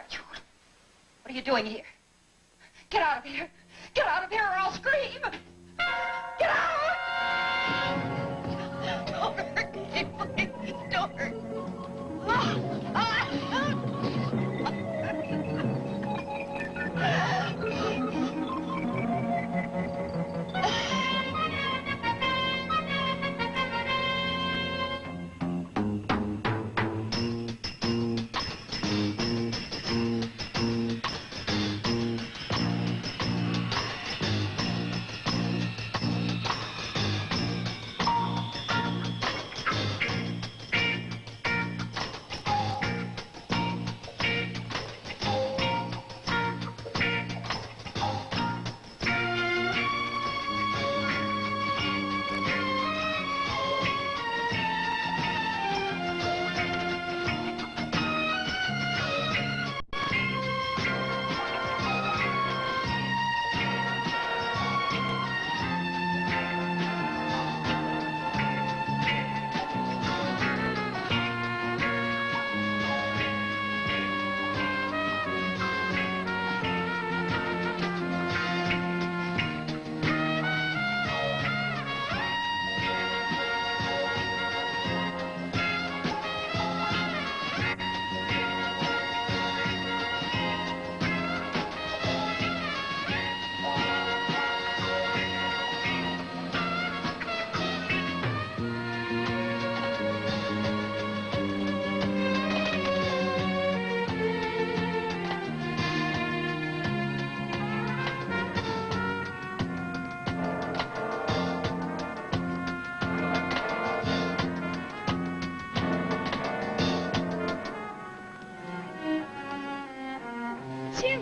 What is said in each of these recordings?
are you? What are you doing here? Get out of here. Get out of here or I'll scream. Get out! Don't hurt me, please. Don't hurt me.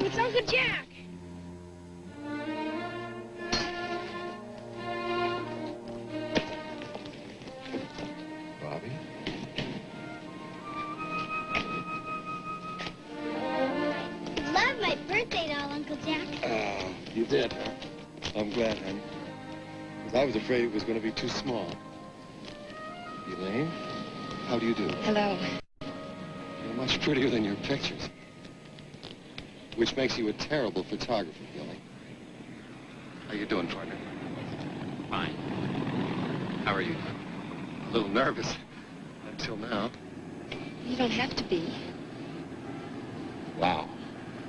It's Uncle Jack. Bobby? Love my birthday doll, Uncle Jack. You did, huh? I'm glad, honey. Because I was afraid it was going to be too small. Elaine, how do you do? Hello. You're much prettier than your pictures. Which makes you a terrible photographer, Billy. How you doing, partner? Fine. How are you? A little nervous. Until now. You don't have to be. Wow.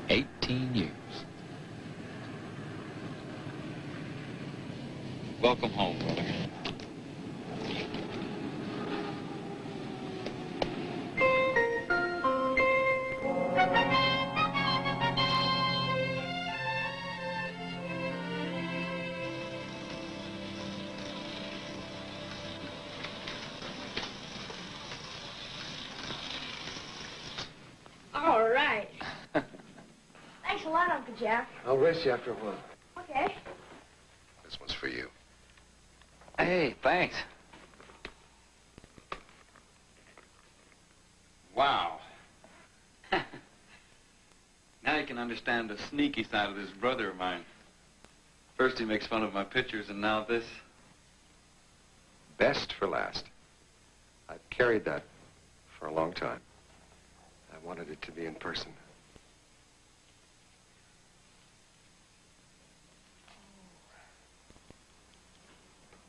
18 years. Welcome home, brother. All right. Thanks a lot, Uncle Jack. I'll race you after a while. Okay. This one's for you. Hey, thanks. Wow. Now you can understand the sneaky side of this brother of mine. First he makes fun of my pictures, and now this. Best for last. I've carried that for a long time. I wanted it to be in person.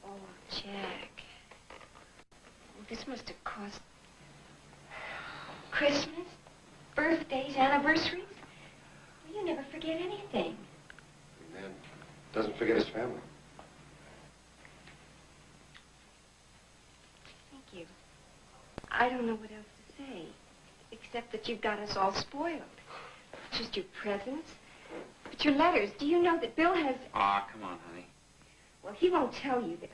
Oh, Jack. Well, this must have cost... Christmas? Birthdays? Anniversaries? Well, you never forget anything. A man doesn't forget his family. Thank you. I don't know what else to say, except that you've got us all spoiled. Just your presents. But your letters, do you know that Bill has... Aw, come on, honey. Well, he won't tell you this,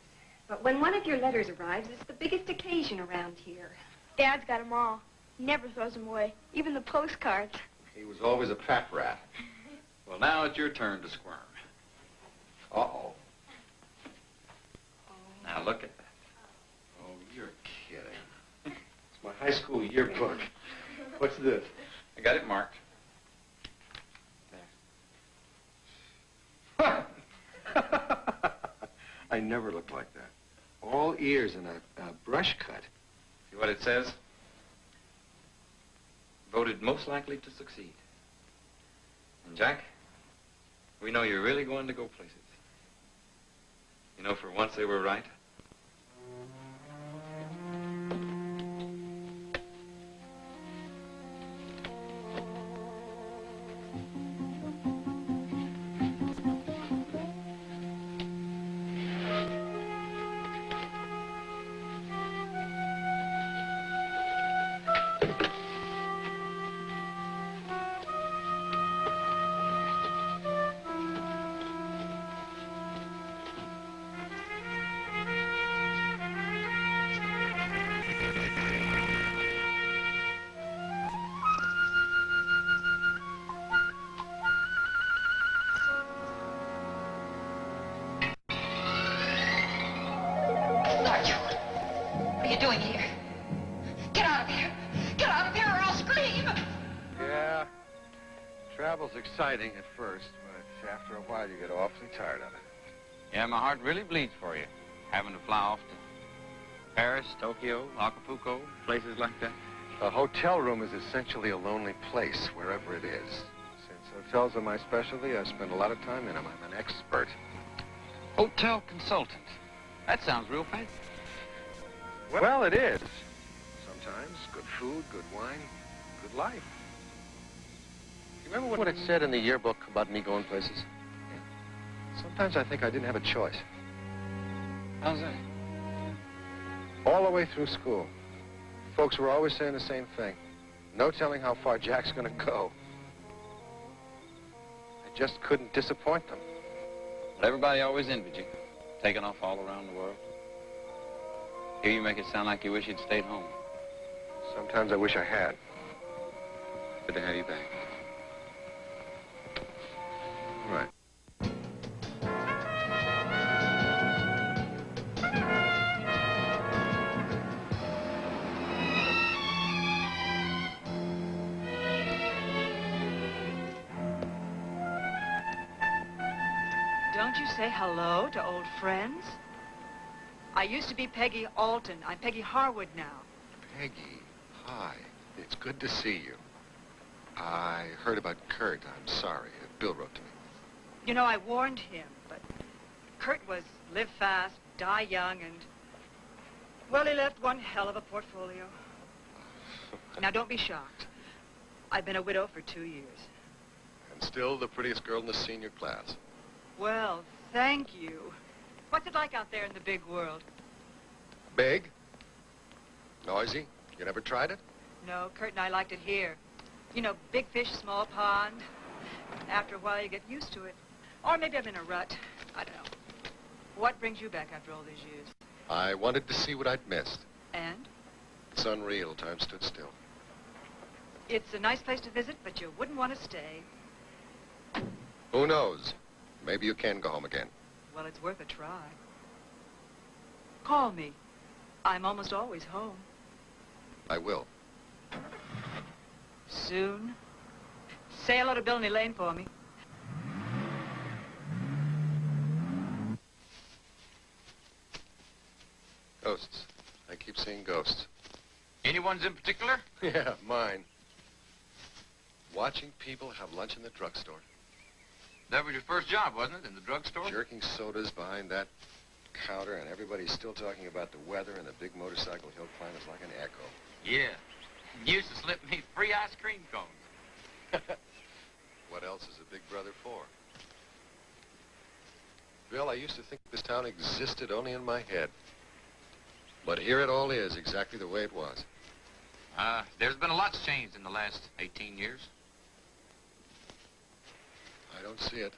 but when one of your letters arrives, it's the biggest occasion around here. Dad's got them all. He never throws them away, even the postcards. He was always a fat rat. Well, now it's your turn to squirm. Uh-oh. Now, look at that. Oh, you're kidding. It's my high school yearbook. What's this? I got it marked. I never looked like that. All ears and a brush cut. See what it says? Voted most likely to succeed. And Jack, we know you're really going to go places. You know, for once they were right. Exciting at first, but after a while you get awfully tired of it. Yeah, my heart really bleeds for you, having to fly off to Paris, Tokyo, Acapulco, places like that. A hotel room is essentially a lonely place, wherever it is. Since hotels are my specialty, I spend a lot of time in them. I'm an expert. Hotel consultant. That sounds real fancy. Well, it is. Sometimes good food, good wine, good life. Remember what it said in the yearbook about me going places? Yeah. Sometimes I think I didn't have a choice. How's that? All the way through school, folks were always saying the same thing. No telling how far Jack's gonna go. I just couldn't disappoint them. But everybody always envied you, taking off all around the world. Here you make it sound like you wish you'd stayed home. Sometimes I wish I had. Good to have you back. Right. Don't you say hello to old friends? I used to be Peggy Alton. I'm Peggy Harwood now. Peggy, hi. It's good to see you. I heard about Kurt. I'm sorry. Bill wrote to me. You know, I warned him, but Kurt was live fast, die young, and, well, he left one hell of a portfolio. Now, don't be shocked. I've been a widow for 2 years. And still the prettiest girl in the senior class. Well, thank you. What's it like out there in the big world? Big? Noisy? You never tried it? No, Kurt and I liked it here. You know, big fish, small pond. After a while, you get used to it. Or maybe I'm in a rut. I don't know. What brings you back after all these years? I wanted to see what I'd missed. And? It's unreal. Time stood still. It's a nice place to visit, but you wouldn't want to stay. Who knows? Maybe you can go home again. Well, it's worth a try. Call me. I'm almost always home. I will. Soon. Say hello to Bilney Lane for me. Ghosts. I keep seeing ghosts. Any ones in particular? Yeah, mine. Watching people have lunch in the drugstore. That was your first job, wasn't it, in the drugstore? Jerking sodas behind that counter, and everybody's still talking about the weather, and the big motorcycle hill climb is like an echo. Yeah. You used to slip me free ice cream cones. What else is a big brother for? Bill, I used to think this town existed only in my head. But here it all is, exactly the way it was. There's been a lot's changed in the last 18 years. I don't see it.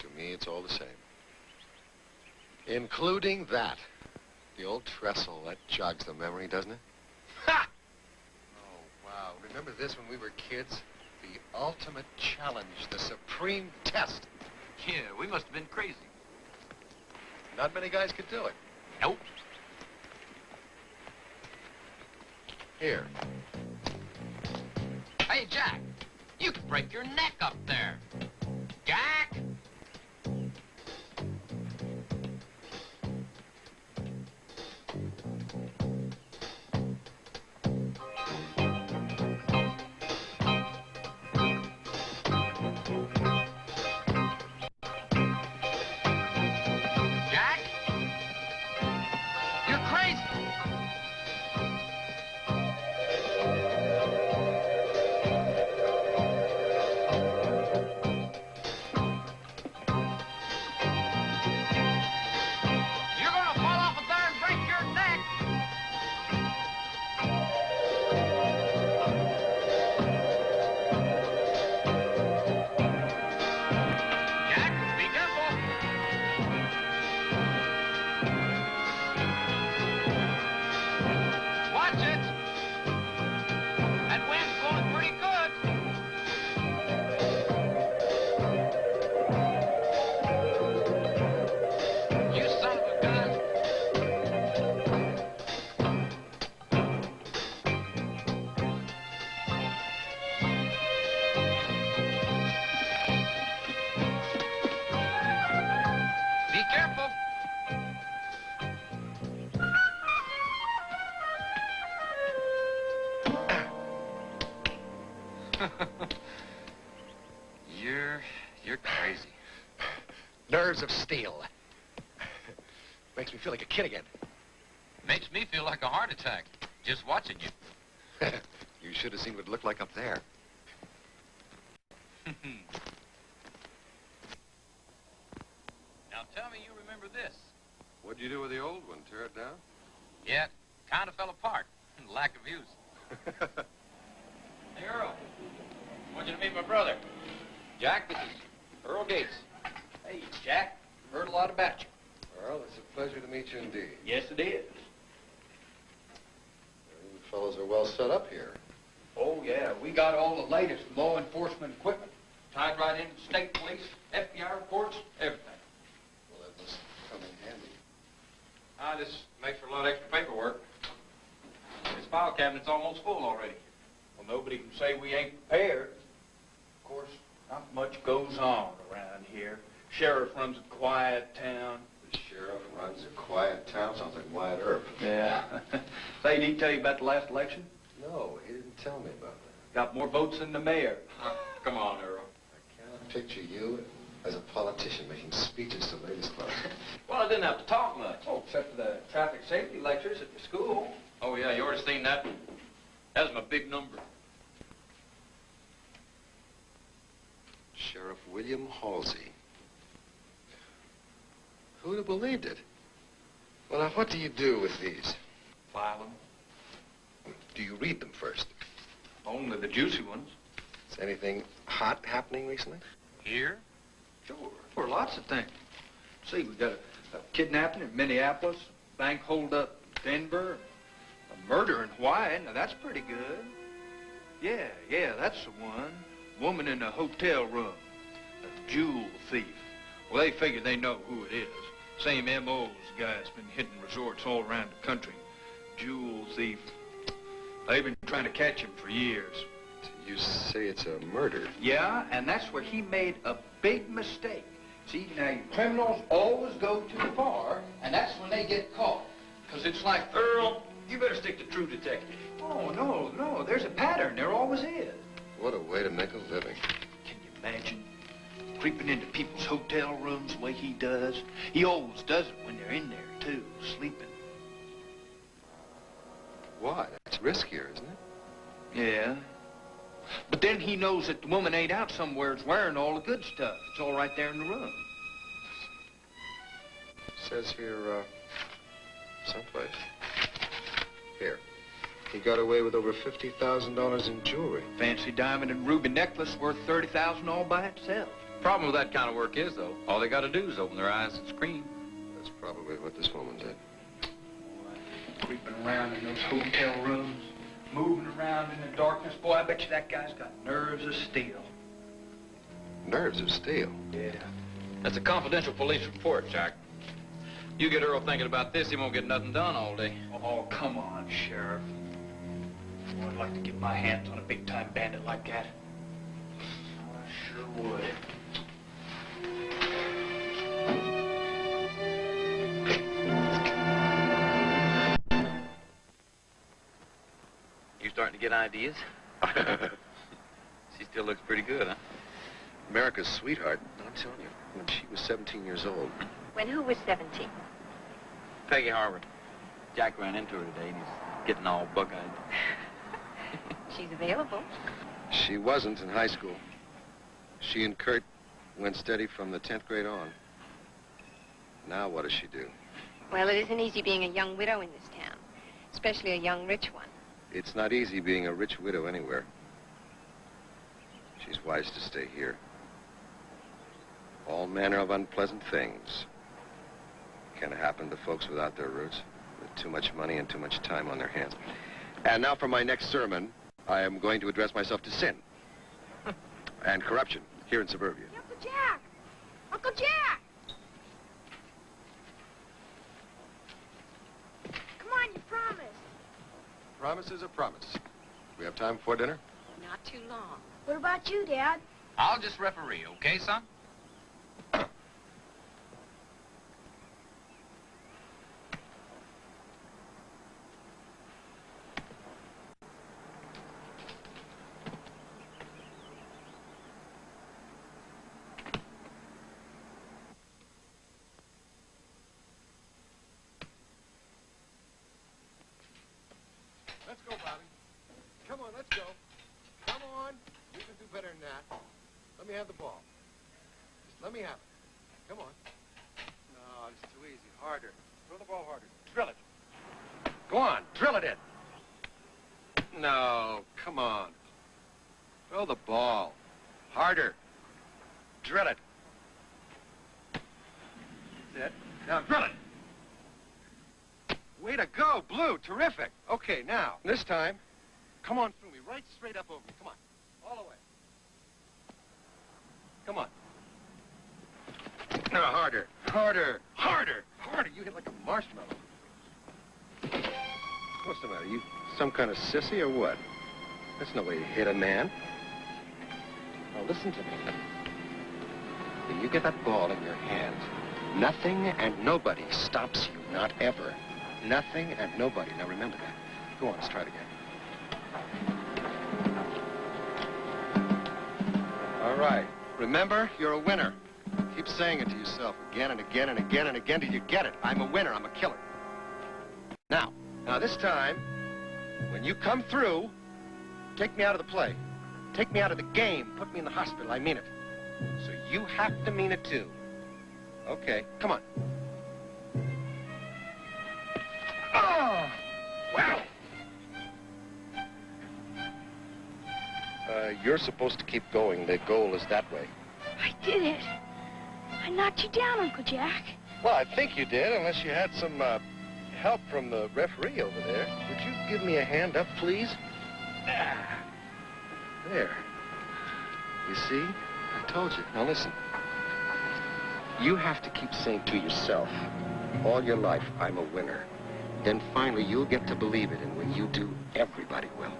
To me, it's all the same. Including that. The old trestle, that jogs the memory, doesn't it? Ha! Oh, wow. Remember this when we were kids? The ultimate challenge, the supreme test. Yeah, we must have been crazy. Not many guys could do it. Nope. Here. Hey, Jack, you could break your neck up there. Jack! You're crazy. Nerves of steel. Makes me feel like a kid again. Makes me feel like a heart attack, just watching you. You should have seen what it looked like up there. Now tell me you remember this. What'd you do with the old one? Tear it down? Yeah, it kind of fell apart. Lack of use. Hey, Earl. I want you to meet my brother. Jack, this is Earl Gates. Hey, Jack. Heard a lot about you. Well, it's a pleasure to meet you indeed. Yes, it is. You fellows are well set up here. Oh, yeah. We got all the latest law enforcement equipment. Tied right into state police, FBI reports, everything. Well, that must come in handy. This makes for a lot of extra paperwork. This file cabinet's almost full already. Well, nobody can say we ain't prepared. Of course, not much goes on around here. Sheriff runs a quiet town. The sheriff runs a quiet town. Sounds like Wyatt Earp. Yeah. Say, did he tell you about the last election? No, he didn't tell me about that. Got more votes than the mayor. Come on, Earl. I cannot picture you as a politician making speeches to ladies' clubs. Well, I didn't have to talk much. Oh, except for the traffic safety lectures at the school. Oh, yeah, you already seen that? That was my big number. Sheriff William Halsey. Who'd have believed it? Well, now, what do you do with these? File them. Do you read them first? Only the juicy ones. Is anything hot happening recently? Here? Sure. For lots of things. See, we got a kidnapping in Minneapolis, bank holdup in Denver, a murder in Hawaii. Now, that's pretty good. Yeah, that's the one. Woman in a hotel room. A jewel thief. Well, they figure they know who it is. Same M.O.'s guy's been hitting resorts all around the country. Jewel thief. They've been trying to catch him for years. You say it's a murder? Yeah, and that's where he made a big mistake. See, now, criminals always go too far, and that's when they get caught. Because it's like, Earl, you better stick to True Detective. Oh, no, there's a pattern. There always is. What a way to make a living. Can you imagine creeping into people's hotel rooms the way he does? He always does it when they're in there, too, sleeping. Why? That's riskier, isn't it? Yeah. But then he knows that the woman ain't out somewhere wearing all the good stuff. It's all right there in the room. Says here, someplace. Here. He got away with over $50,000 in jewelry. Fancy diamond and ruby necklace worth $30,000 all by itself. Problem with that kind of work is, though, all they got to do is open their eyes and scream. That's probably what this woman did. Creeping around in those hotel rooms, moving around in the darkness. Boy, I bet you that guy's got nerves of steel. Nerves of steel? Yeah. That's a confidential police report, Jack. You get Earl thinking about this, he won't get nothing done all day. Oh, come on, Sheriff. Oh, I'd like to get my hands on a big-time bandit like that. I sure would. You starting to get ideas? She still looks pretty good, huh? America's sweetheart. I'm telling you, when she was 17 years old. When who was 17? Peggy Harvard. Jack ran into her today, and he's getting all bug-eyed. She's available. She wasn't in high school. She and Kurt went steady from the 10th grade on. Now what does she do? Well, it isn't easy being a young widow in this town, especially a young rich one. It's not easy being a rich widow anywhere. She's wise to stay here. All manner of unpleasant things can happen to folks without their roots, with too much money and too much time on their hands. And now for my next sermon, I am going to address myself to sin and corruption here in suburbia. Uncle Jack! Uncle Jack! Come on, you promised. Promise is a promise. We have time before dinner? Not too long. What about you, Dad? I'll just referee, okay, son? have the ball. Just let me have it. Come on. No, it's too easy. Harder. Throw the ball harder. Drill it. Go on. Drill it in. No, come on. Throw the ball. Harder. Drill it. That's it. Now drill it. Way to go, Blue. Terrific. Okay, now, this time, come on through me. Right straight up over me. Come on. All the way. Come on. No, harder. Harder. Harder. Harder. You hit like a marshmallow. What's the matter? You some kind of sissy or what? That's no way to hit a man. Now, listen to me. When you get that ball in your hand, nothing and nobody stops you. Not ever. Nothing and nobody. Now, remember that. Go on, let's try it again. All right. Remember, you're a winner. Keep saying it to yourself again and again and again and again till you get it. I'm a winner. I'm a killer. Now this time, when you come through, take me out of the play. Take me out of the game. Put me in the hospital. I mean it. So you have to mean it, too. Okay, come on. Oh! Wow! You're supposed to keep going. The goal is that way. I did it. I knocked you down, Uncle Jack. Well, I think you did, unless you had some help from the referee over there. Would you give me a hand up, please? There. You see? I told you. Now listen. You have to keep saying to yourself, all your life, I'm a winner. Then finally, you'll get to believe it, and when you do, everybody will.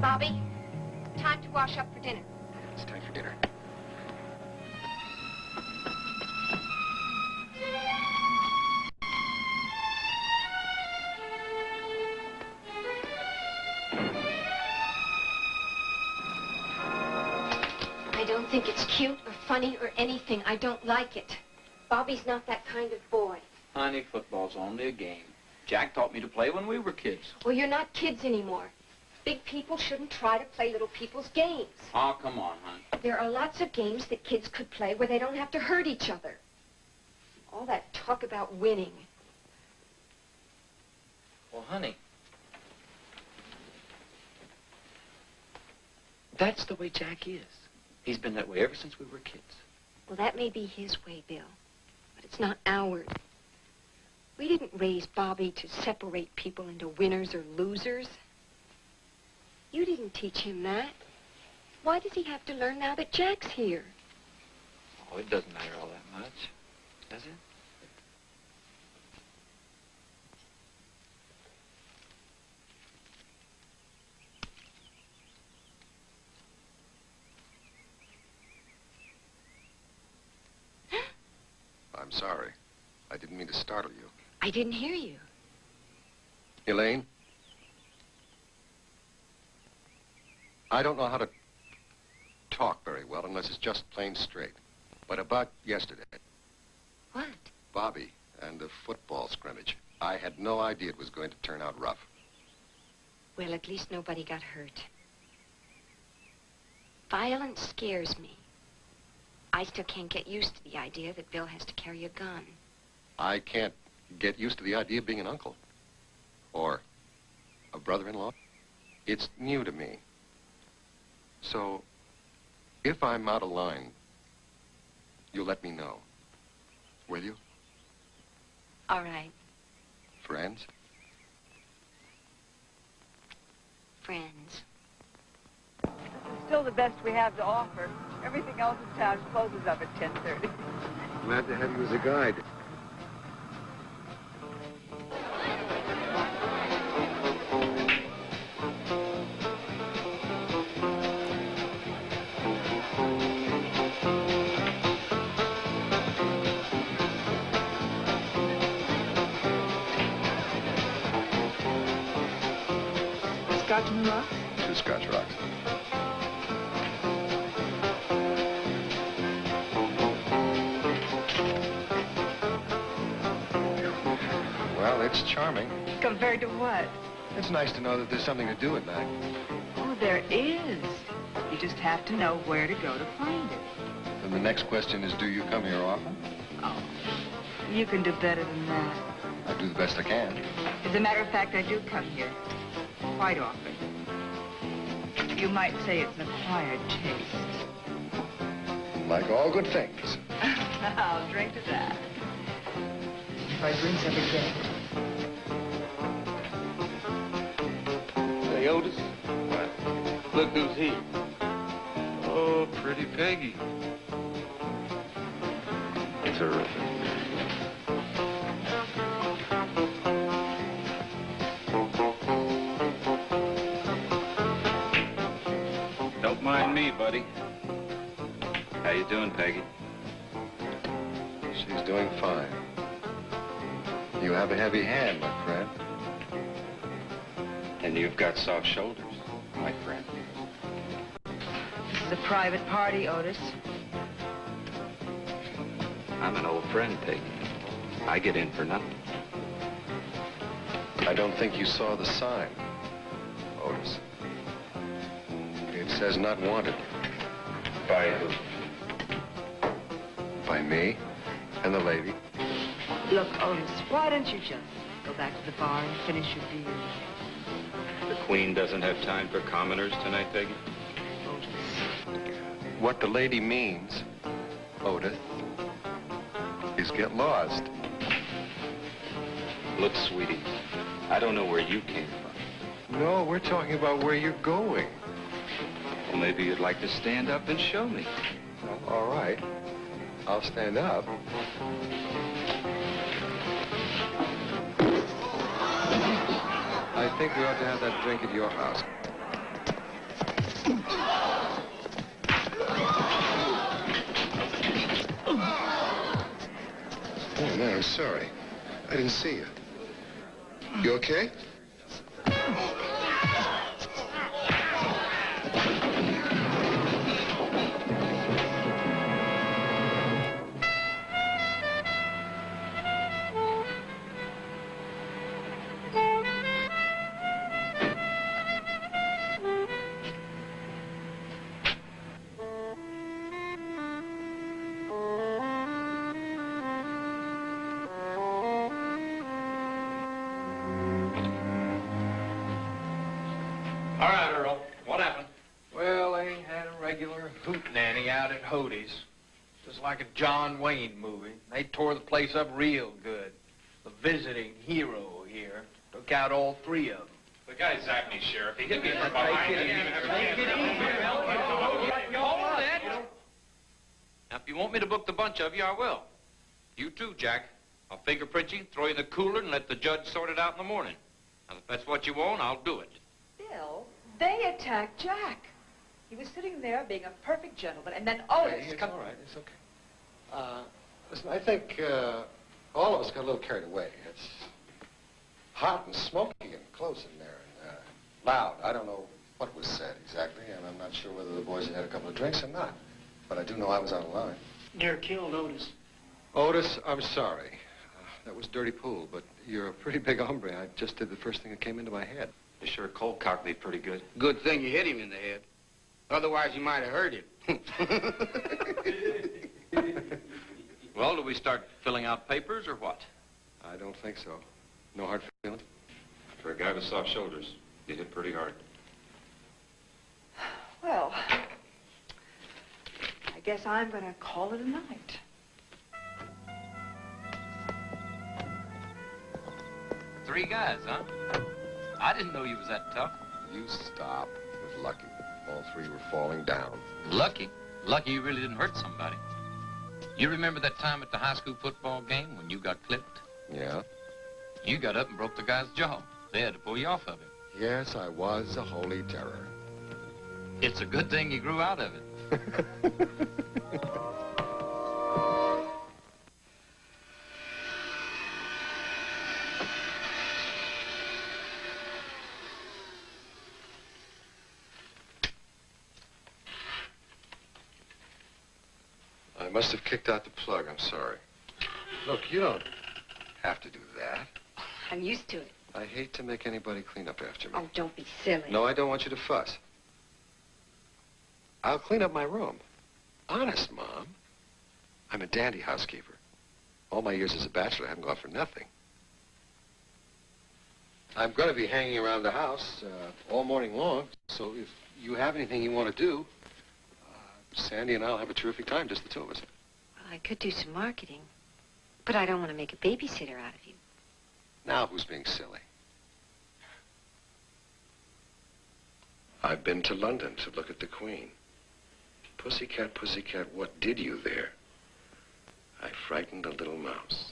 Bobby, time to wash up for dinner. It's time for dinner. I don't think it's cute or funny or anything. I don't like it. Bobby's not that kind of boy. Honey, football's only a game. Jack taught me to play when we were kids. Well, you're not kids anymore. Big people shouldn't try to play little people's games. Oh, come on, hon. There are lots of games that kids could play where they don't have to hurt each other. All that talk about winning. Well, honey, that's the way Jack is. He's been that way ever since we were kids. Well, that may be his way, Bill, but it's not ours. We didn't raise Bobby to separate people into winners or losers. You didn't teach him that. Why does he have to learn now that Jack's here? Oh, it doesn't matter all that much, does it? I'm sorry. I didn't mean to startle you. I didn't hear you. Elaine? I don't know how to talk very well unless it's just plain straight. But about yesterday. What? Bobby and the football scrimmage. I had no idea it was going to turn out rough. Well, at least nobody got hurt. Violence scares me. I still can't get used to the idea that Bill has to carry a gun. I can't get used to the idea of being an uncle. Or a brother-in-law. It's new to me. So, if I'm out of line, you'll let me know. Will you? All right. Friends? Friends. Still the best we have to offer. Everything else in town closes up at 10:30. Glad to have you as a guide. Scotch and rocks? 2 Scotch rocks. Well, it's charming. Compared to what? It's nice to know that there's something to do at night. Oh, there is. You just have to know where to go to find it. And the next question is, do you come here often? Oh, you can do better than that. I do the best I can. As a matter of fact, I do come here quite often. You might say it's an acquired taste. Like all good things. I'll drink to that. If I drink every day. Say, Otis. What? Look who's here. Oh, pretty Peggy. Terrific. Don't mind me, buddy. How you doing, Peggy? She's doing fine. You have a heavy hand, my friend. And you've got soft shoulders, my friend. This is a private party, Otis. I'm an old friend, Peggy. I get in for nothing. I don't think you saw the sign, Otis. It says not wanted. By who? By me and the lady. Look, Otis, why don't you just go back to the bar and finish your beer? The Queen doesn't have time for commoners tonight, Peggy? Otis. What the lady means, Otis, is get lost. Look, sweetie, I don't know where you came from. No, we're talking about where you're going. Well, maybe you'd like to stand up and show me. Well, all right. I'll stand up. I think we ought to have that drink at your house. Oh, man, I'm sorry. I didn't see you. You okay? All right, Earl. What happened? Well, they had a regular hootenanny out at Hodie's. Just like a John Wayne movie. They tore the place up real good. The visiting hero here took out all three of them. The guy zapped me, Sheriff. He hit me from Take behind. it easy. Take it easy. Hold it. Now, if you want me to book the bunch of you, I will. You too, Jack. I'll fingerprint you, throw you in the cooler, and let the judge sort it out in the morning. Now, if that's what you want, I'll do it. Bill, they attacked Jack. He was sitting there being a perfect gentleman, and then Otis It's all right. It's okay. Listen, I think all of us got a little carried away. It's hot and smoky and close in there and loud. I don't know what was said exactly, and I'm not sure whether the boys had a couple of drinks or not. But I do know I was out of line. They're killed, Otis. Otis, I'm sorry. That was dirty pool, but you're a pretty big hombre. I just did the first thing that came into my head. You sure cold cocked me pretty good. Good thing you hit him in the head. Otherwise, you might have hurt him. Well, do we start filling out papers or what? I don't think so. No hard feelings? For a guy with soft shoulders, you hit pretty hard. Well, I guess I'm going to call it a night. Three guys, huh? I didn't know you was that tough. You stop. It was lucky. All three were falling down. Lucky? Lucky you really didn't hurt somebody. You remember that time at the high school football game when you got clipped? Yeah? You got up and broke the guy's jaw. They had to pull you off of him. Yes, I was a holy terror. It's a good thing you grew out of it. I must have kicked out the plug. I'm sorry. Look, you don't have to do that. I'm used to it. I hate to make anybody clean up after me. Oh, don't be silly. No, I don't want you to fuss. I'll clean up my room. Honest, Mom. I'm a dandy housekeeper. All my years as a bachelor haven't gone for nothing. I'm going to be hanging around the house all morning long, so if you have anything you want to do, Sandy and I'll have a terrific time, just the two of us. Well, I could do some marketing, but I don't want to make a babysitter out of you. Now who's being silly? I've been to London to look at the Queen. Pussycat, pussycat, what did you there? I frightened a little mouse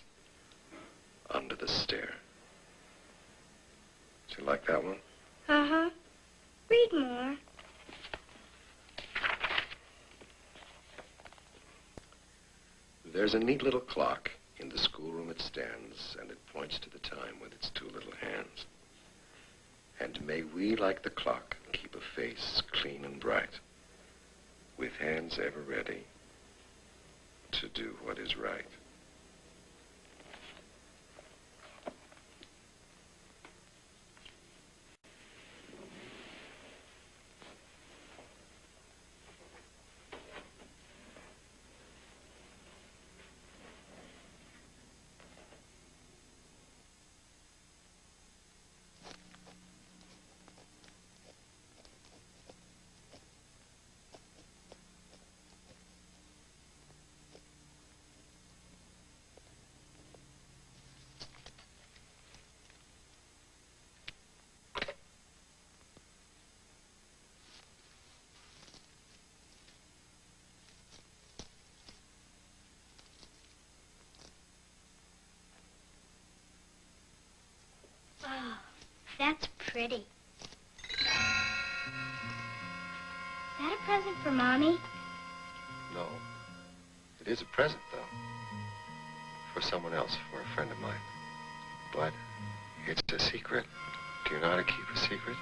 under the stair. Did you like that one? Uh-huh. Read more. There's a neat little clock. In the schoolroom it stands, and it points to the time with its two little hands. And may we, like the clock, keep a face clean and bright, with hands ever ready to do what is right. Oh, that's pretty. Is that a present for Mommy? No. It is a present, though. For someone else, for a friend of mine. But it's a secret. Do you know how to keep a secret?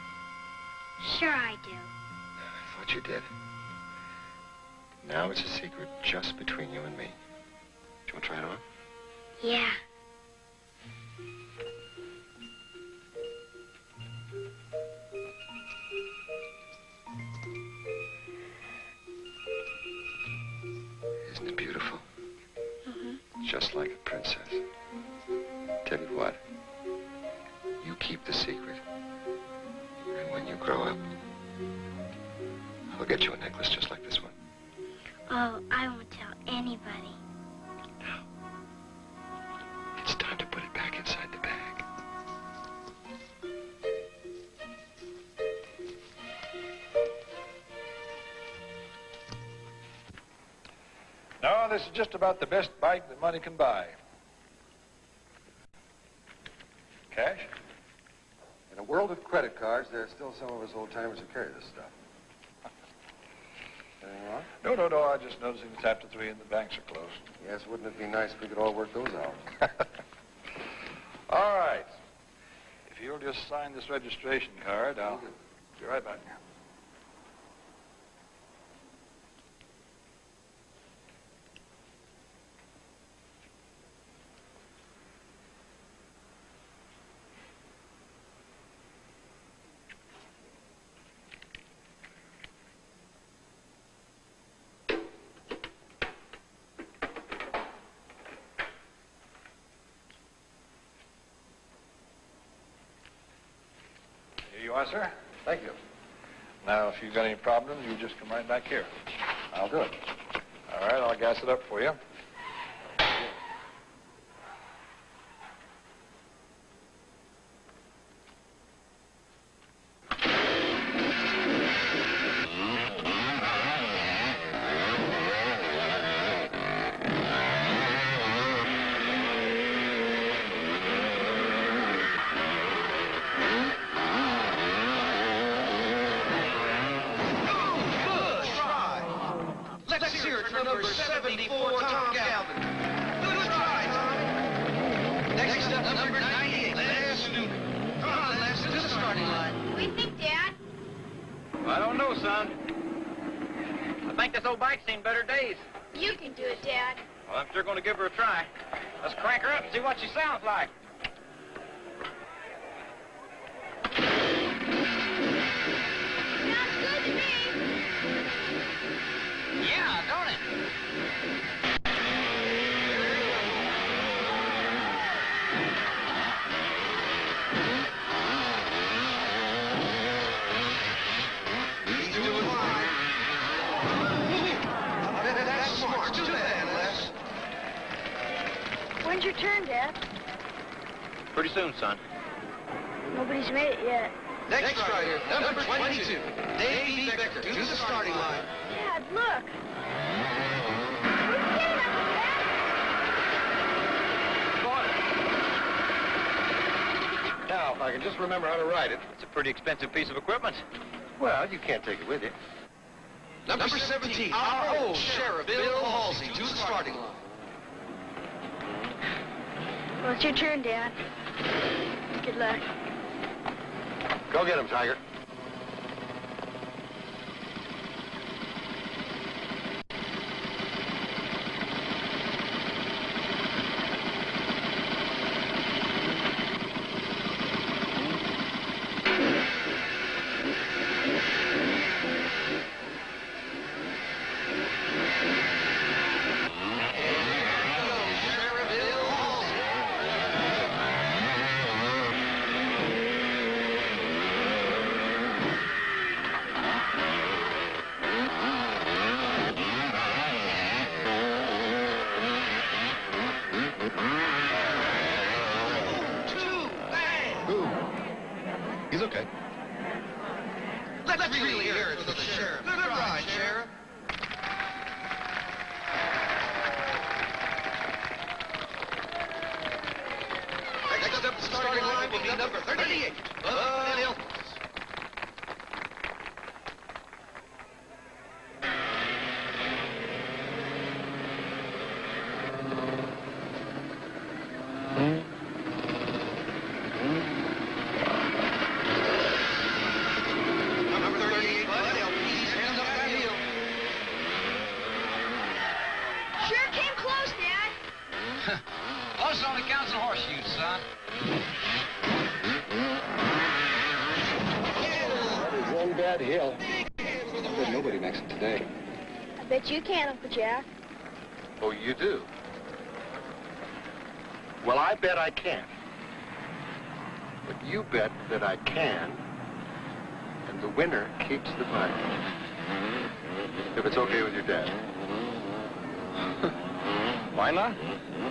Sure I do. I thought you did. Now it's a secret just between you and me. Do you want to try it on? Yeah. Isn't it beautiful? Mm-hmm. Just like a princess. Tell you what, you keep the secret. And when you grow up, I'll get you a necklace just like this one. Oh, I won't tell anybody. Now, it's time to put it back inside the bag. No, this is just about the best bike that money can buy. Cash? In a world of credit cards, there are still some of us old-timers who carry this stuff. Anything wrong? No. I just noticing it's after 3 and the banks are closed. Yes, wouldn't it be nice if we could all work those hours? All right. If you'll just sign this registration card, I'll be right back. Here you are, sir. Thank you. Now, if you've got any problems, you just come right back here. I'll do it. All right, I'll gas it up for you. Let's hear it for number 74, Tom Galvin. Good try, Tom. Next up, number 98, Les Newton. Come on, Les, to the starting line. What do you think, Dad? I don't know, son. I think this old bike's seen better days. You can do it, Dad. Well, I'm sure going to give her a try. Let's crank her up and see what she sounds like. Sounds good to me. When's your turn, Dad? Pretty soon, son. Nobody's made it yet. Next rider, number 22, Dave B. Becker, to the starting line. Dad, look. Now, if I can just remember how to ride it. It's a pretty expensive piece of equipment. Well, you can't take it with you. Number 17, our old Sheriff Bill Halsey, to the starting line. Well, it's your turn, Dad. Good luck. Go get him, Tiger. He's okay. Let's really hear it for the sheriff. Good ride, Sheriff. Next up, the starting line will be number 38, Bud Elkins. Us only counts in horseshoes, son. That is one bad hill. I bet nobody makes it today. I bet you can, Uncle Jack. Oh, you do? Well, I bet I can. But you bet that I can, and the winner keeps the money. If it's okay with your dad. Why not?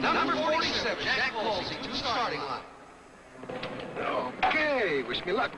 Number 47, Jack Halsey, to the starting line. Okay, wish me luck.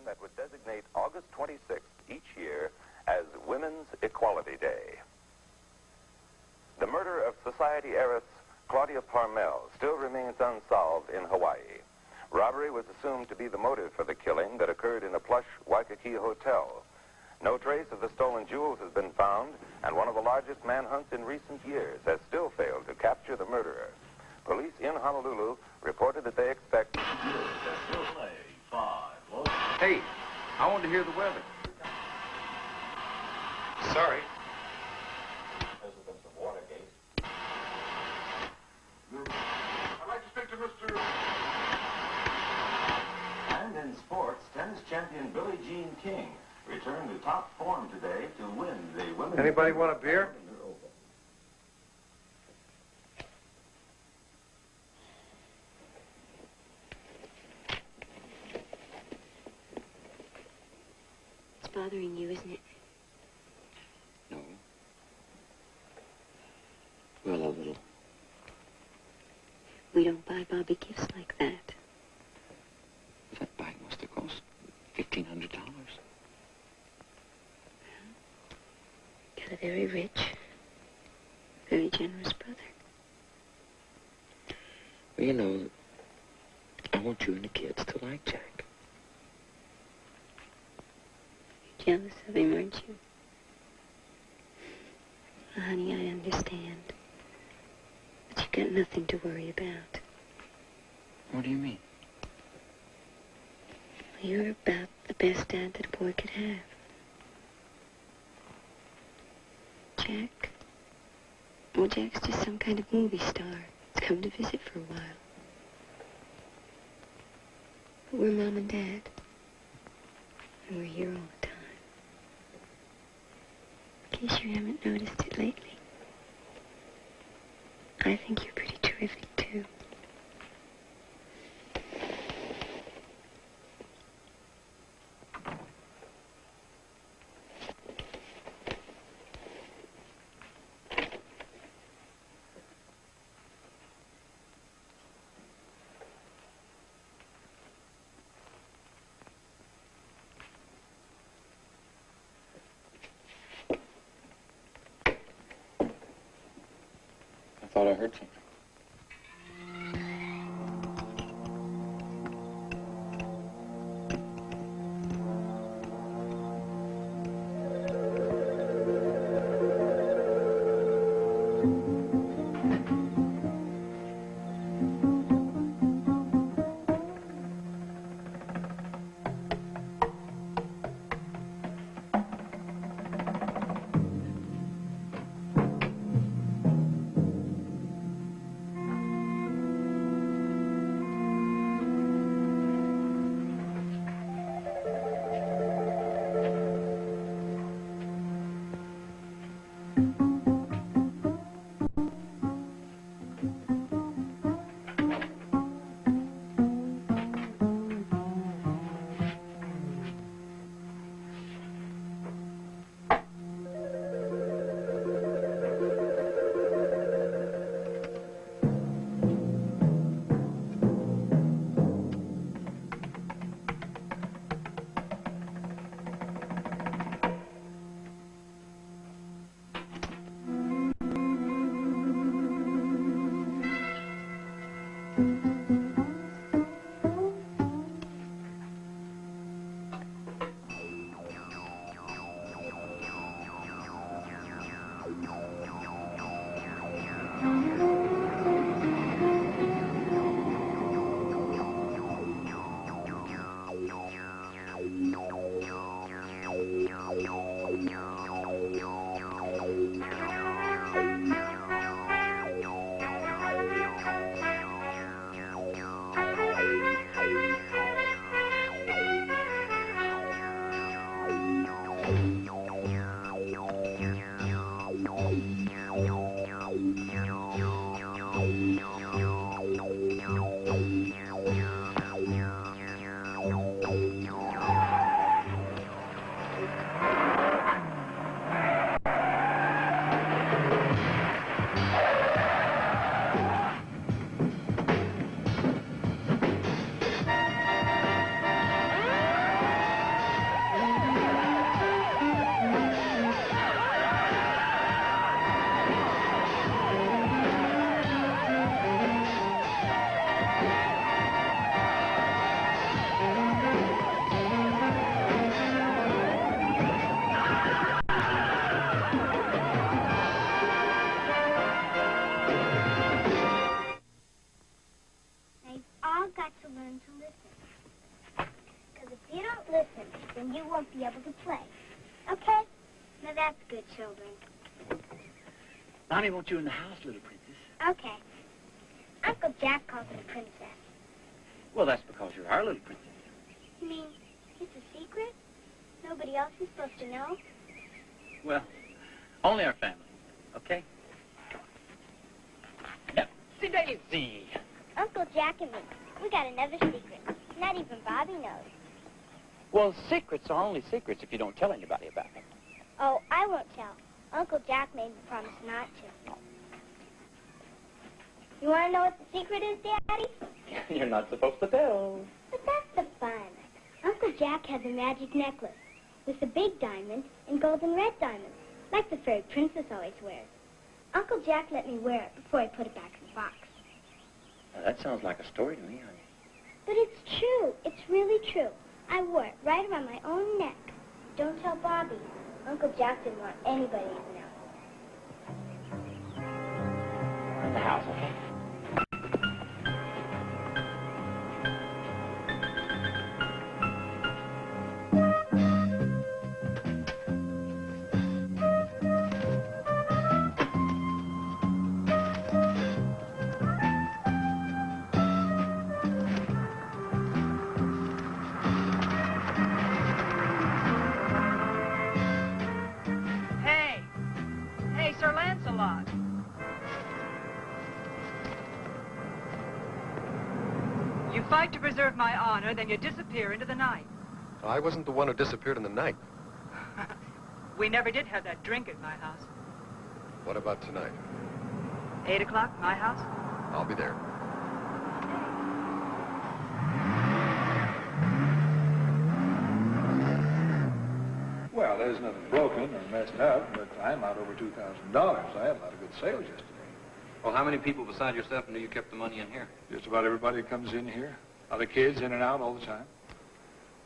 That would designate August 26th each year as Women's Equality Day. The murder of society heiress Claudia Parmel still remains unsolved in Hawaii. Robbery was assumed to be the motive for the killing that occurred in a plush Waikiki hotel. No trace of the stolen jewels has been found, and one of the largest manhunts in recent years has still failed to capture the murderer. Police in Honolulu reported that they expect... Hey, I wanted to hear the weather. Sorry. Residents of Watergate. I'd like to speak to Mr. And in sports, tennis champion Billie Jean King returned to top form today to win the women's... Anybody want a beer? It's bothering you, isn't it? No. Well, a little. We don't buy Bobby gifts like that. That bag must have cost $1,500. Got a very rich, very generous brother. Well, you know, I want you and the kids to like Jack. jealous of him, aren't you? Well, honey, I understand. But you've got nothing to worry about. What do you mean? Well, you're about the best dad that a boy could have. Jack? Well, Jack's just some kind of movie star. He's come to visit for a while. But we're Mom and Dad. And we're here all the time. In case you haven't noticed it lately. I think you're pretty terrific, too. I thought I heard something. then you won't be able to play. Okay? Now that's good, children. Bonnie, won't you in the house, little princess? Okay. Uncle Jack calls me princess. Well, that's because you're our little princess. You mean it's a secret? Nobody else is supposed to know? Well, only our family, okay? Come on. Now, see Daisy. Uncle Jack and me, we got another secret. Not even Bobby knows. Well, secrets are only secrets if you don't tell anybody about them. Oh, I won't tell. Uncle Jack made me promise not to. You want to know what the secret is, Daddy? You're not supposed to tell. But that's the fun. Uncle Jack has a magic necklace with a big diamond and gold and red diamonds, like the fairy princess always wears. Uncle Jack let me wear it before I put it back in the box. Now, that sounds like a story to me, honey. But it's true. It's really true. I wore it right around my own neck. Don't tell Bobby. Uncle Jack didn't want anybody to know. At the house, okay? Fight to preserve my honor, then you disappear into the night. I wasn't the one who disappeared in the night. We never did have that drink at my house. What about tonight? 8 o'clock, my house? I'll be there. Well, there's nothing broken or messed up, but I'm out over $2,000. I had a lot of good sales yesterday. Well, how many people beside yourself knew you kept the money in here? Just about everybody comes in here. Other kids in and out all the time.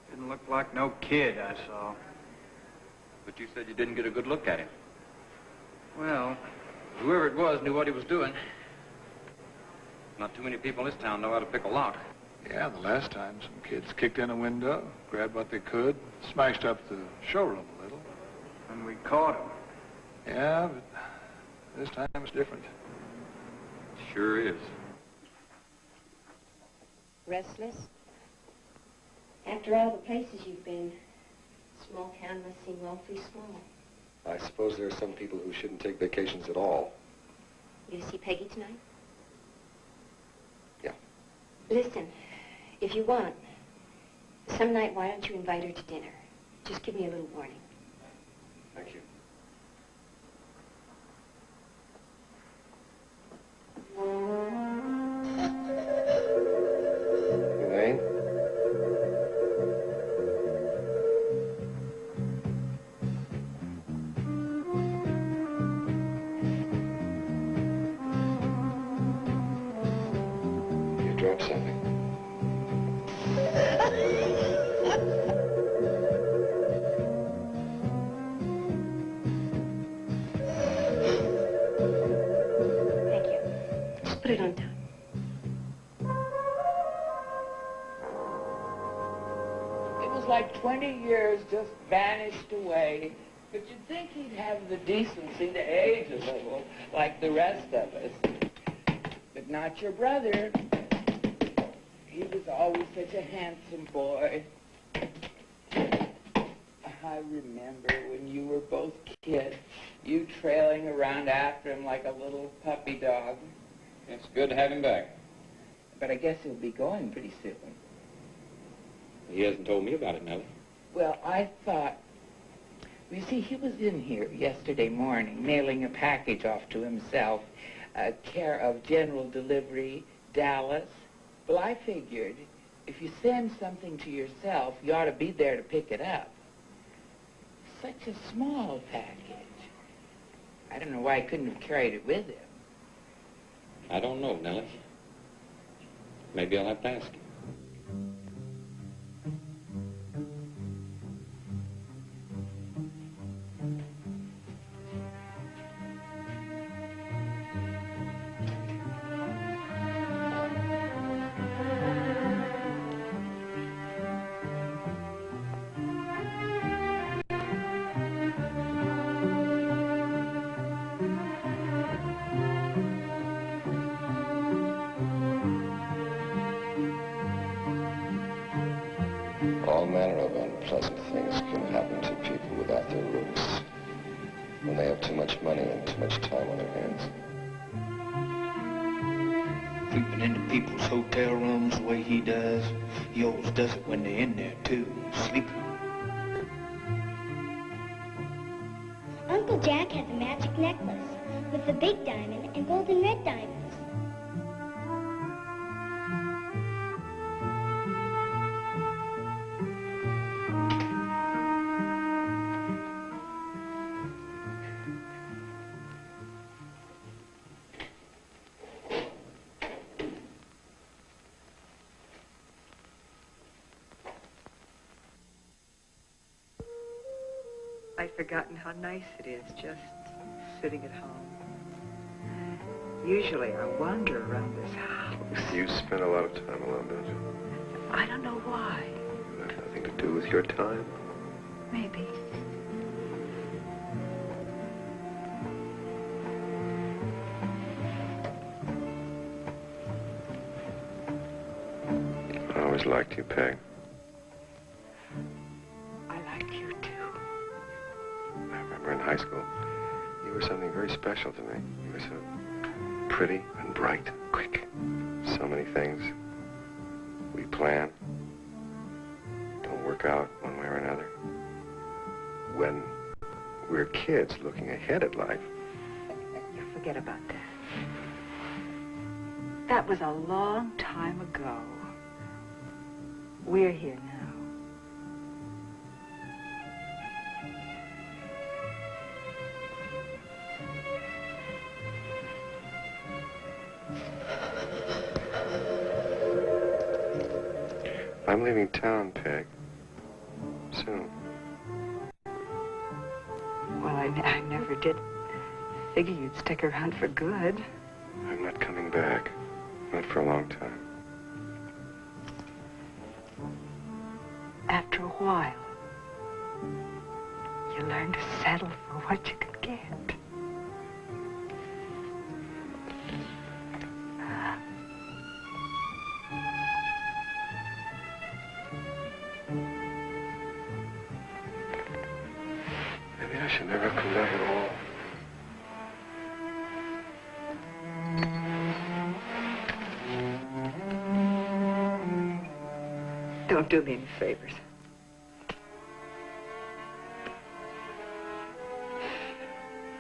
Didn't look like no kid I saw. But you said you didn't get a good look at him. Well, whoever it was knew what he was doing. Not too many people in this town know how to pick a lock. Yeah, the last time some kids kicked in a window, grabbed what they could, smashed up the showroom a little. And we caught him. Yeah, but this time it's different. Sure is. Restless? After all the places you've been, small town must seem awfully small. I suppose there are some people who shouldn't take vacations at all. You see Peggy tonight? Yeah. Listen, if you want, some night why don't you invite her to dinner? Just give me a little warning. Thank you. Elaine? You dropped something. Put it on top. It was like 20 years just vanished away. But you'd think he'd have the decency to age a little, like the rest of us. But not your brother. He was always such a handsome boy. I remember when you were both kids, you trailing around after him like a little puppy dog. It's good to have him back. But I guess he'll be going pretty soon. He hasn't told me about it, Nellie. Well, I thought... You see, he was in here yesterday morning, mailing a package off to himself, care of General Delivery, Dallas. Well, I figured if you send something to yourself, you ought to be there to pick it up. Such a small package. I don't know why I couldn't have carried it with him. I don't know, Nellie. Maybe I'll have to ask him. All manner of unpleasant things can happen to people without their roots, when they have too much money and too much time on their hands. Creeping into people's hotel rooms the way he does. He always does it when they're in there, too, sleeping. Uncle Jack has a magic necklace with a big diamond and gold and red diamonds. I'd forgotten how nice it is just sitting at home. Usually I wander around this house. You spend a lot of time alone, don't you? I don't know why. That has nothing to do with your time. Maybe. I always liked you, Peg. I like you, too. I remember in high school, you were something very special to me. You were so pretty and bright, quick. So many things. We plan. Don't work out one way or another. When we're kids looking ahead at life. You forget about that. That was a long time ago. We're here now. I'm leaving town, Peg. Soon. Well, I never did figure you'd stick around for good. I'm not coming back. Not for a long time. After a while, you learn to settle for what you can get. Maybe I should never come back at all. Don't do me any favors.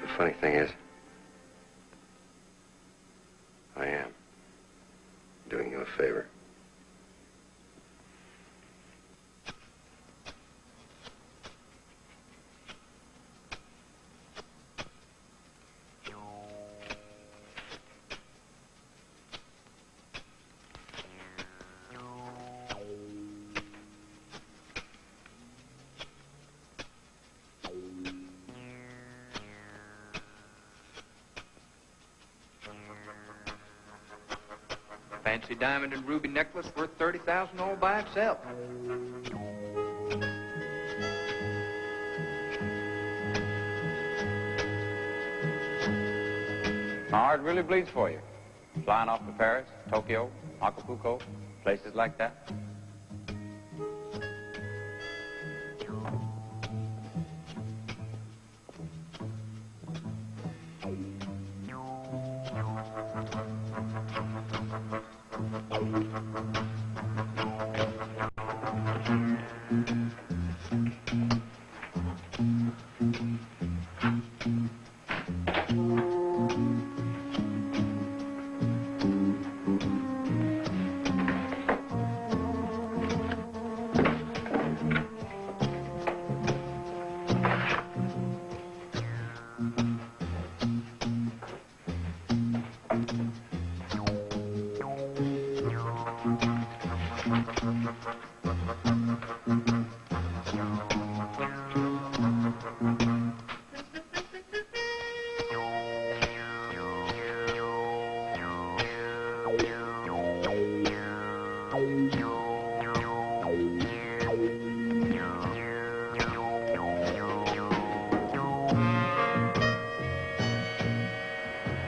The funny thing is, I am doing you a favor. Fancy diamond and ruby necklace worth $30,000 all by itself. My heart really bleeds for you. Flying off to Paris, Tokyo, Acapulco, places like that.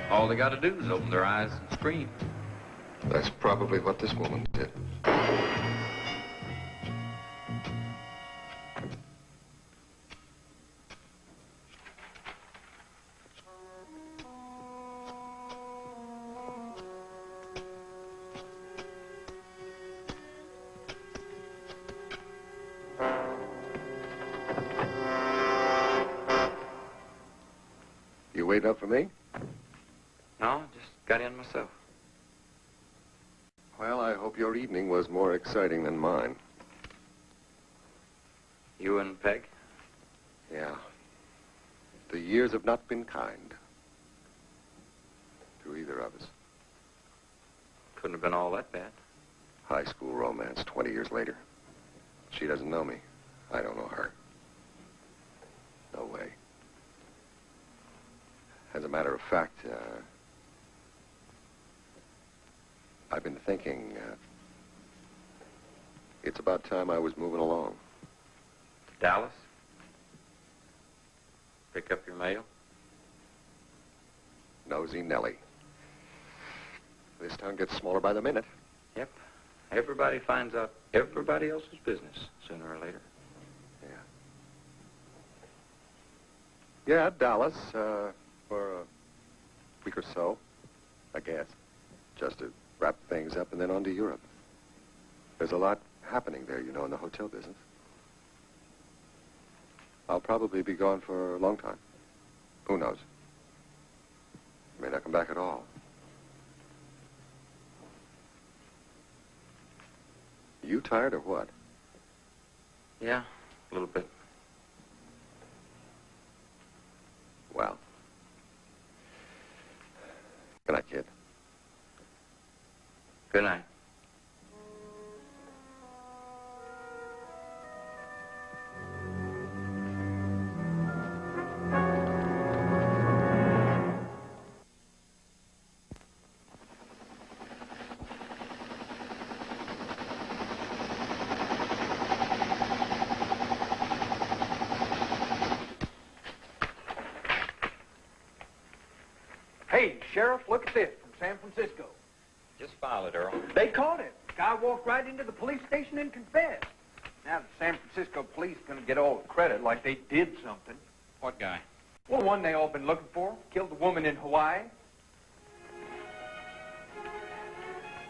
All they got to do is open their eyes and scream. That's probably what this woman did. You waiting up for me? No, just got in myself. Well, I hope your evening was more exciting than mine. You and Peg? Yeah. The years have not been kind to either of us. Couldn't have been all that bad. High school romance 20 years later. She doesn't know me. I don't know her. No way. As a matter of fact, I've been thinking, it's about time I was moving along. Dallas? Pick up your mail? Nosy Nellie. This town gets smaller by the minute. Yep. Everybody finds out everybody else's business sooner or later. Yeah, Dallas, for a week or so, I guess. Just to wrap things up and then on to Europe. There's a lot happening there, you know, in the hotel business. I'll probably be gone for a long time. Who knows? May not come back at all. You tired or what? Yeah, a little bit. Well. Good night, kid. Good night. Hey, Sheriff, look at this from San Francisco. Just file it, Earl. They caught him. Guy walked right into the police station and confessed. Now the San Francisco police are going to get all the credit like they did something. What guy? Well, the one they all been looking for. Killed a woman in Hawaii.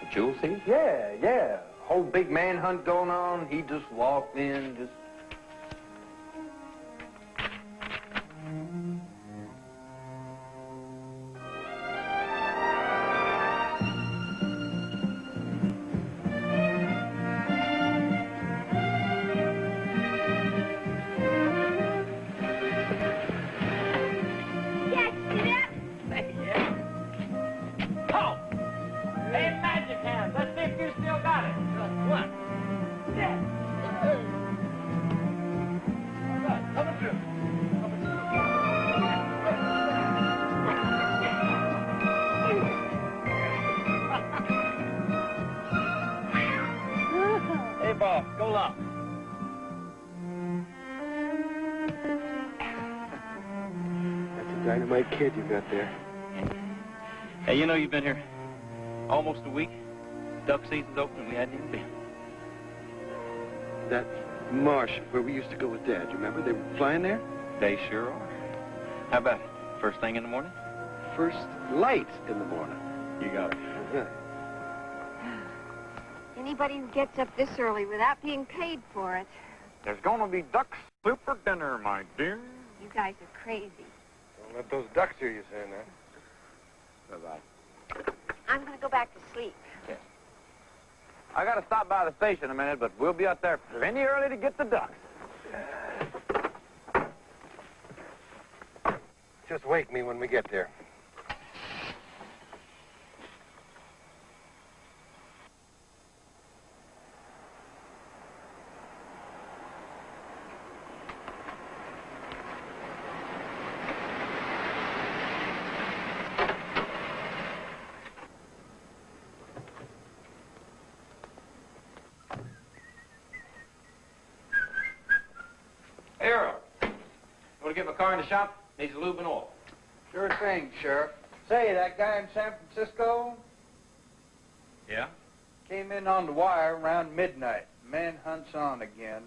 A jewel thief? Yeah. Whole big manhunt going on. He just walked in, just... Dynamite kid you got there. Hey, you know you've been here almost a week. Duck season's open and we hadn't even been. That marsh where we used to go with Dad, you remember? They were flying there? They sure are. How about it? First thing in the morning? First light in the morning. You got it. Yeah. Anybody who gets up this early without being paid for it, There's gonna be duck soup for dinner, my dear. you guys are crazy. Don't let those ducks hear you saying that. Bye-bye. I'm going to go back to sleep. I gotta stop by the station a minute, but we'll be out there plenty early to get the ducks. Just wake me when we get there. Hey, Earl. You want to get my car in the shop? Needs a lube and oil. Sure thing, Sheriff. Say, that guy in San Francisco Yeah? came in on the wire around midnight. Manhunt's on again.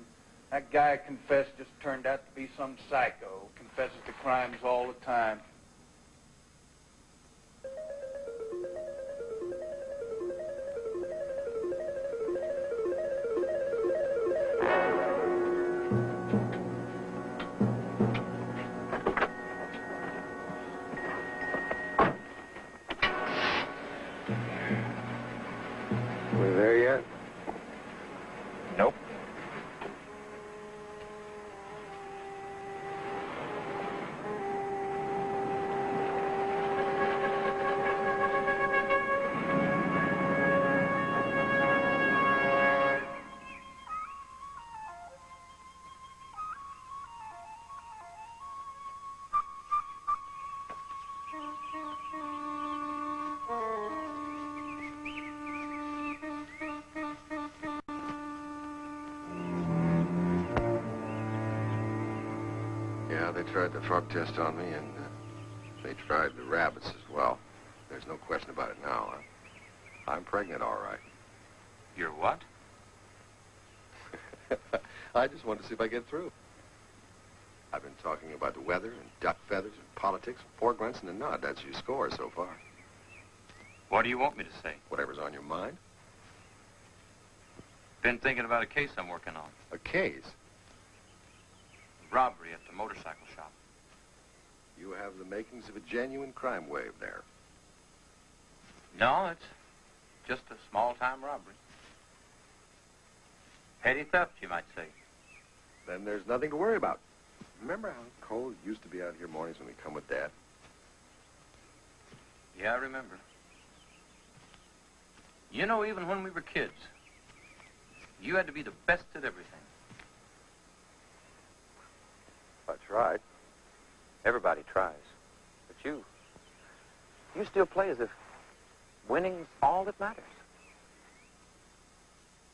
That guy confessed just turned out to be some psycho. Confesses to crimes all the time. We there yet? Nope. Yeah, they tried the frog test on me, and they tried the rabbits as well. There's no question about it now. I'm pregnant, all right. You're what? I just wanted to see if I get through. I've been talking about the weather and duck feathers and politics, 4 grunts and a nod. That's your score so far. What do you want me to say? Whatever's on your mind. Been thinking about a case I'm working on. A case? Robbery at the motorcycle shop. You have the makings of a genuine crime wave there. No, it's just a small-time robbery. Petty theft, you might say. Then there's nothing to worry about. Remember how cold it used to be out here mornings when we come with Dad? Yeah, I remember. You know, even when we were kids, you had to be the best at everything. I tried. Everybody tries. But you still play as if winning's all that matters.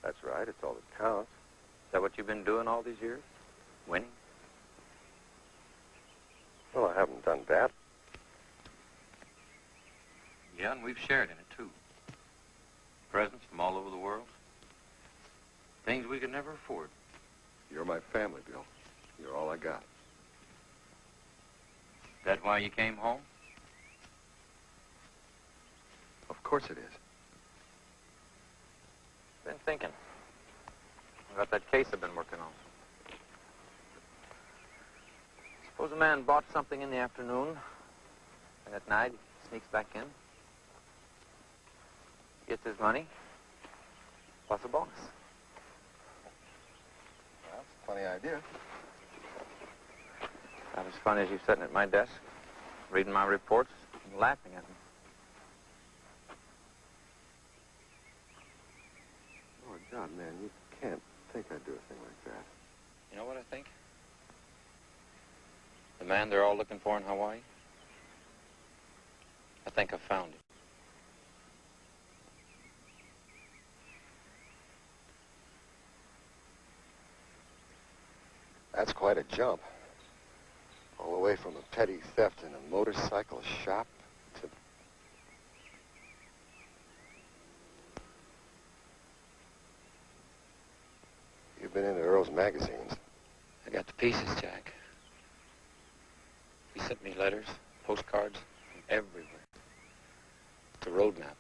That's right. It's all that counts. Is that what you've been doing all these years? Winning? Well, I haven't done that. Yeah, and we've shared in it, too. Presents from all over the world. Things we could never afford. You're my family, Bill. You're all I got. That why you came home? Of course it is. Been thinking about that case I've been working on. Suppose a man bought something in the afternoon, and at night he sneaks back in, gets his money, plus a bonus. Well, that's a funny idea. Not as funny as you sitting at my desk, reading my reports and laughing at me. Oh, God, man, you can't think I'd do a thing like that. You know what I think? The man they're all looking for in Hawaii? I think I found him. That's quite a jump. All the way from a petty theft in a motorcycle shop to... You've been into Earl's magazines. I got the pieces, Jack. He sent me letters, postcards, from everywhere. It's a road map.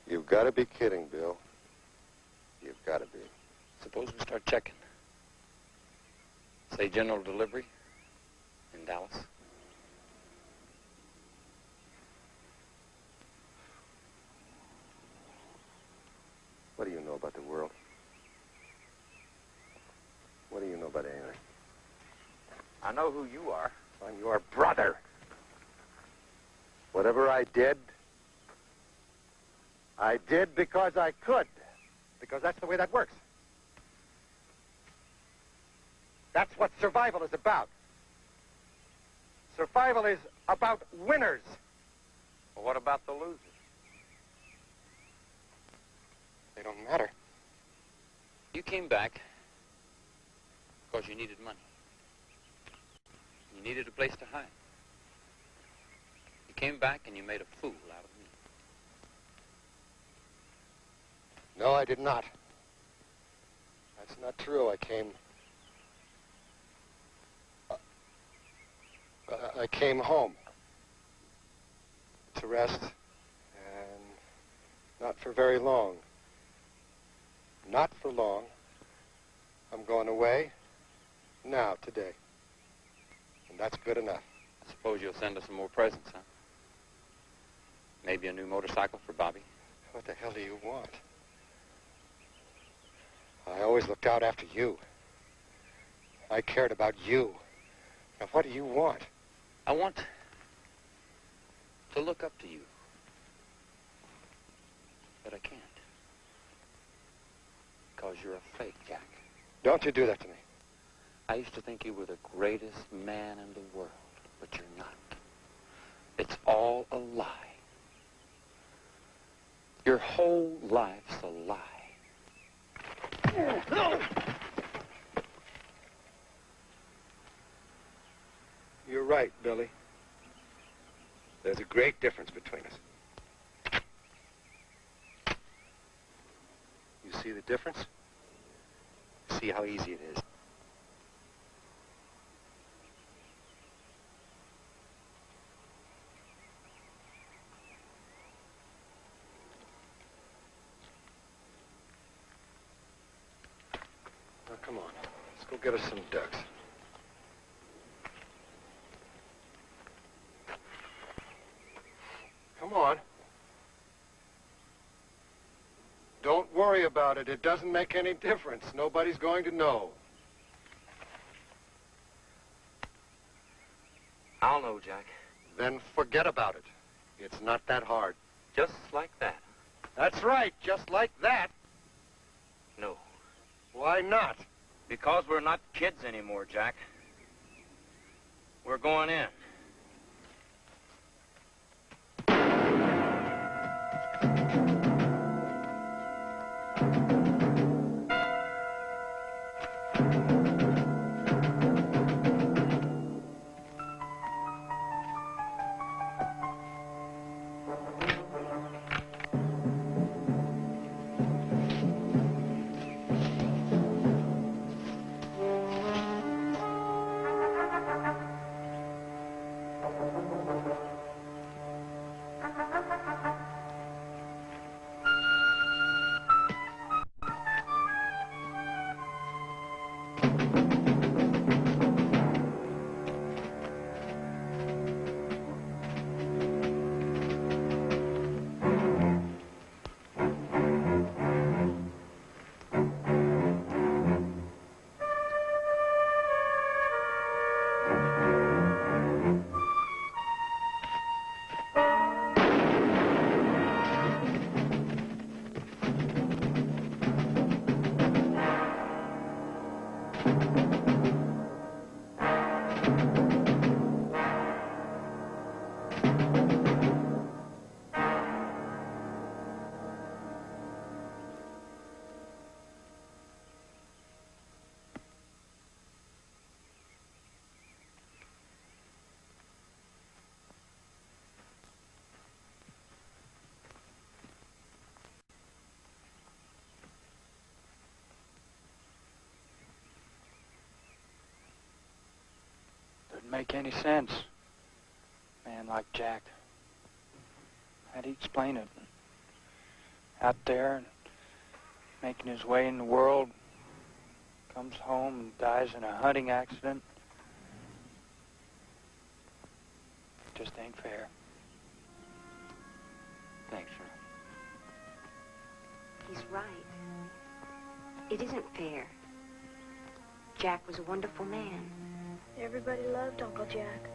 You've got to be kidding, Bill. You've got to be. Suppose we start checking. Say general delivery in Dallas. What do you know about the world? What do you know about anything? I know who you are. I'm your brother. Whatever I did because I could. Because that's the way that works. That's what survival is about. Survival is about winners. Well, what about the losers? They don't matter. You came back because you needed money. You needed a place to hide. You came back and you made a fool out of me. No, I did not. That's not true. I came home to rest, and not for very long. Not for long. I'm going away now, today. And that's good enough. I suppose you'll send us some more presents, huh? Maybe a new motorcycle for Bobby. What the hell do you want? I always looked out after you. I cared about you. Now, what do you want? I want to look up to you. But I can't. Because you're a fake, Jack. Don't you do that to me. I used to think you were the greatest man in the world, but you're not. It's all a lie. Your whole life's a lie. right, Billy. There's a great difference between us. You see the difference? See how easy it is. Now, come on. Let's go get us some ducks. Come on. Don't worry about it. It doesn't make any difference. Nobody's going to know. I'll know, Jack. Then forget about it. It's not that hard. Just like that. That's right, just like that. No. Why not? Because we're not kids anymore, Jack. We're going in. Doesn't make any sense. Man like Jack. How'd he explain it? Out there, and making his way in the world, comes home and dies in a hunting accident. Just ain't fair. Thanks, sir. He's right. It isn't fair. Jack was a wonderful man. Everybody loved Uncle Jack.